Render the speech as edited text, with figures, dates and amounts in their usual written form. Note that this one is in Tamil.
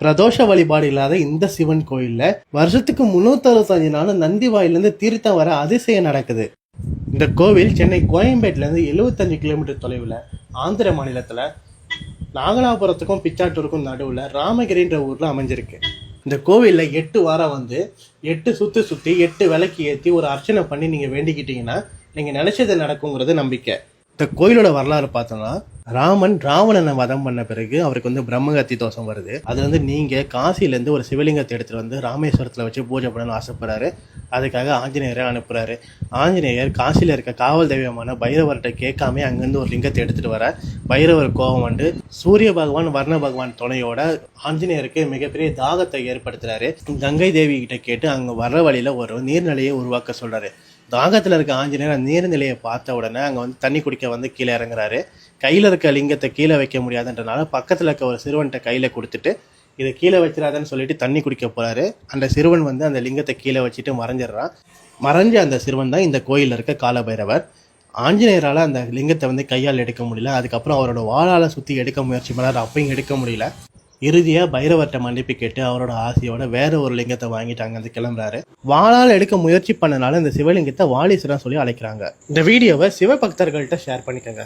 பிரதோஷ வழிபாடு இல்லாத இந்த சிவன் கோயில்ல வருஷத்துக்கு 365 நாளும் நந்தி வாயிலிருந்து தீர்த்தம் வர அதிசயம் நடக்குது. இந்த கோவில் சென்னை கோயம்பேட்டில இருந்து 75 கிலோமீட்டர் தொலைவில் ஆந்திர மாநிலத்துல நாகலாபுரத்துக்கும் பிச்சாட்டூருக்கும் நடுவுல ராமகிரின்ற ஊர்ல அமைஞ்சிருக்கு. இந்த கோவில்ல 8 வாரம் வந்து 8 சுத்தி 8 விளக்கு ஏற்றி ஒரு அர்ச்சனை பண்ணி நீங்க வேண்டிக்கிட்டீங்கன்னா நீங்க நினைச்சது நடக்குங்கிறது நம்பிக்கை. இந்த கோயிலோட வரலாறு பார்த்தோம்னா, ராமன் ராவணனை வதம் பண்ண பிறகு அவருக்கு வந்து பிரம்மகத்தி தோஷம் வருது. அது வந்து நீங்க காசிலேருந்து ஒரு சிவலிங்கத்தை எடுத்துட்டு வந்து ராமேஸ்வரத்தில் வச்சு பூஜை பண்ணணும்னு ஆசைப்படுறாரு. அதுக்காக ஆஞ்சநேயரை அனுப்புறாரு. ஆஞ்சநேயர் காசியில் இருக்க காவல் தெய்வமான பைரவர்கிட்ட கேட்காம அங்கேருந்து ஒரு லிங்கத்தை எடுத்துட்டு வர பைரவர் கோபம் வந்து சூரிய பகவான் வர்ண பகவான் துணையோட ஆஞ்சநேயருக்கு மிகப்பெரிய தாகத்தை ஏற்படுத்துறாரு. கங்கை தேவி கிட்ட கேட்டு அங்க வர்ற வழியில ஒரு நீர்நிலையை உருவாக்க சொல்றாரு. தாகத்தில் இருக்க ஆஞ்சநேயர் அந்த நீர்நிலையை பார்த்த உடனே அங்கே வந்து தண்ணி குடிக்க வந்து கீழே இறங்குறாரு. கையில் இருக்க லிங்கத்தை கீழே வைக்க முடியாதுன்றனால பக்கத்தில் இருக்க ஒரு சிறுவன்கிட்ட கையில் கொடுத்துட்டு இதை கீழே வச்சிடாதன்னு சொல்லிட்டு தண்ணி குடிக்க போறாரு. அந்த சிறுவன் வந்து அந்த லிங்கத்தை கீழே வச்சுட்டு மறைஞ்சிடறான். மறைஞ்ச அந்த சிறுவன் தான் இந்த கோயிலில் இருக்க காலபைரவர். ஆஞ்சநேயரால் அந்த லிங்கத்தை வந்து கையால் எடுக்க முடியல. அதுக்கப்புறம் அவரோட வாளால் சுற்றி எடுக்க முயற்சி பண்ணார். அப்பையும் எடுக்க முடியல. இறுதியாக பைரவர்கிட்ட மன்னிப்பு கேட்டு அவரோட ஆசையோட வேற ஒரு லிங்கத்தை வாங்கிட்டு அங்கேருந்து கிளம்புறாரு. வாளால் எடுக்க முயற்சி பண்ணனால இந்த சிவலிங்கத்தை வாலீஸ்வரன் சொல்லி அழைக்கிறாங்க. இந்த வீடியோவை சிவபக்தர்கள்ட்ட ஷேர் பண்ணிக்கோங்க.